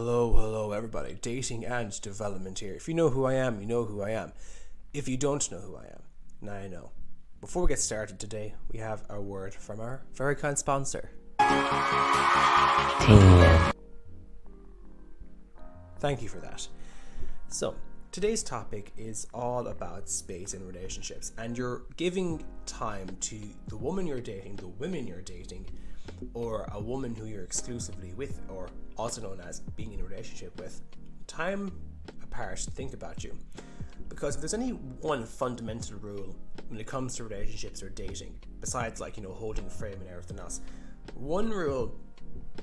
Hello everybody, dating and development here. If you know who I am, you know who I am. If you don't know who I am, now I know. Before we get started today, we have a word from our very kind sponsor. Thank you for that. So, today's topic is all about space in relationships, and you're giving time to the woman you're dating, the women you're dating, or a woman who you're exclusively with, or also known as being in a relationship with, time apart to think about you. Because if there's any one fundamental rule when it comes to relationships or dating, besides holding frame and everything else, one rule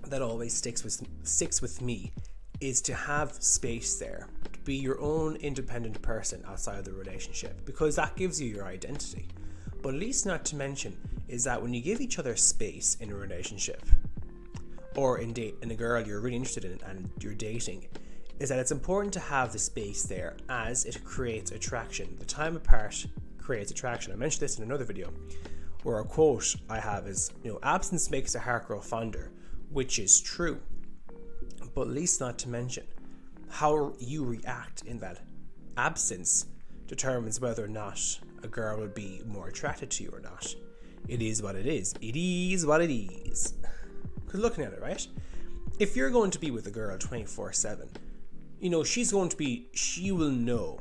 that always sticks with me is to have space there, to be your own independent person outside of the relationship, because that gives you your identity. But least not to mention is that when you give each other space in a relationship, or in a girl you're really interested in and you're dating, is that it's important to have the space there, as it creates attraction. The time apart creates attraction. I mentioned this in another video, where a quote I have is, absence makes the heart grow fonder, which is true. But least not to mention, how you react in that absence determines whether or not a girl will be more attracted to you or not. It is what it is. It is what it is. Because looking at it, right? If you're going to be with a girl 24/7, she will know.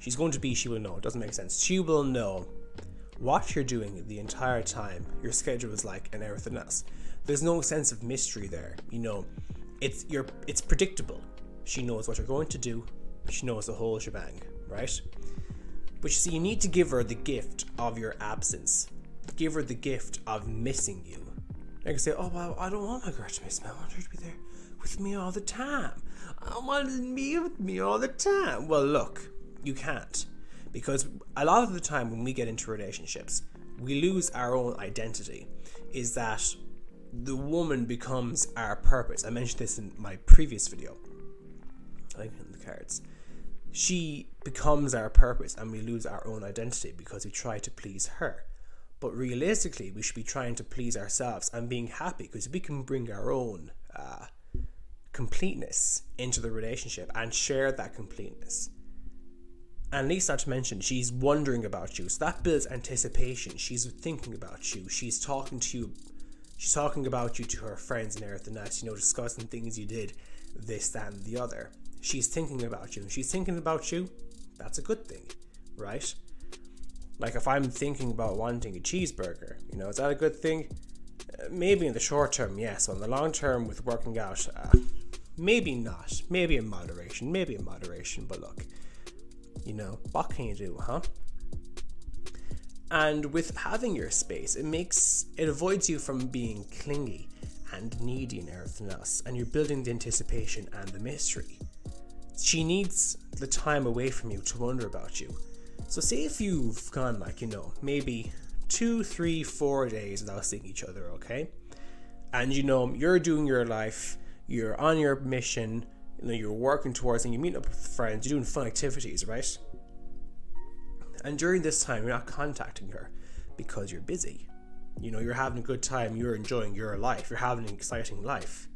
It doesn't make sense. She will know what you're doing the entire time, your schedule is like, and everything else. There's no sense of mystery there. It's predictable. She knows what you're going to do. She knows the whole shebang, right? But you see, you need to give her the gift of your absence. Give her the gift of missing you. I can say, oh, well, I don't want my girl to miss me. I want her to be there with me all the time. I want her to be with me all the time. Well, look, you can't. Because a lot of the time when we get into relationships, we lose our own identity. Is that the woman becomes our purpose. I mentioned this in my previous video. I think in the cards. She becomes our purpose and we lose our own identity because we try to please her. But realistically, we should be trying to please ourselves and being happy, because we can bring our own completeness into the relationship and share that completeness. And least not to mention, she's wondering about you. So that builds anticipation. She's thinking about you. She's talking to you. She's talking about you to her friends and everything else, discussing things you did, this, that, and the other. She's thinking about you. And she's thinking about you, that's a good thing, right? Like if I'm thinking about wanting a cheeseburger, is that a good thing? Maybe in the short term, yes. On the long term with working out, maybe not. Maybe in moderation. But look, what can you do, huh? And with having your space, it avoids you from being clingy and needy and everything else. And you're building the anticipation and the mystery. She needs the time away from you to wonder about you. So say if you've gone maybe 2, 3, 4 days without seeing each other, okay? And you're doing your life, you're on your mission, you're working towards, and you meet up with friends, you're doing fun activities, right? And during this time, you're not contacting her because you're busy. You're having a good time, you're enjoying your life, you're having an exciting life.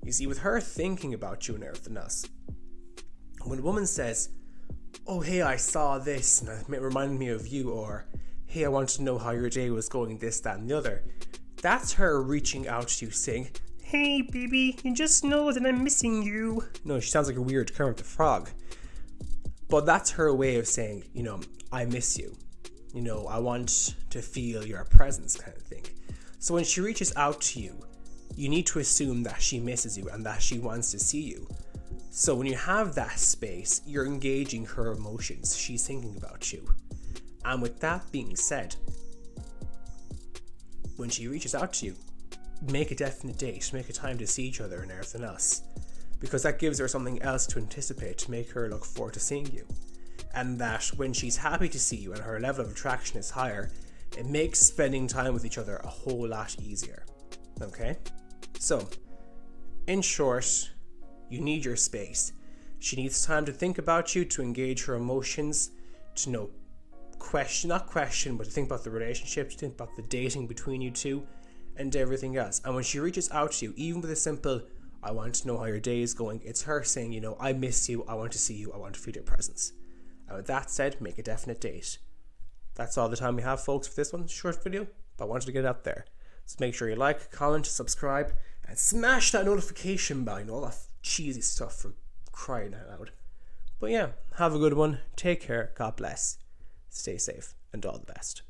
You see, with her thinking about you and everything else, when a woman says, oh, hey, I saw this and it reminded me of you, or hey, I want to know how your day was going, this, that, and the other, that's her reaching out to you saying, hey, baby, you just know that I'm missing you. No, she sounds like a weird Kermit the Frog. But that's her way of saying, I miss you. I want to feel your presence, kind of thing. So when she reaches out to you, you need to assume that she misses you and that she wants to see you. So when you have that space, you're engaging her emotions. She's thinking about you. And with that being said, when she reaches out to you, make a definite date, make a time to see each other and everything else. Because that gives her something else to anticipate, to make her look forward to seeing you. And that when she's happy to see you and her level of attraction is higher, it makes spending time with each other a whole lot easier. Okay? So, in short, you need your space. She needs time to think about you, to engage her emotions, to not question, but to think about the relationship, to think about the dating between you two, and everything else. And when she reaches out to you, even with a simple, I want to know how your day is going. It's her saying, you know, I miss you, I want to see you, I want to feel your presence. And with that said, make a definite date. That's all the time we have, folks, for this one. Short video, but I wanted to get it out there. So make sure you like, comment, subscribe, and smash that notification bell. You know, all that cheesy stuff, for crying out loud. But yeah, have a good one. Take care. God bless. Stay safe, and all the best.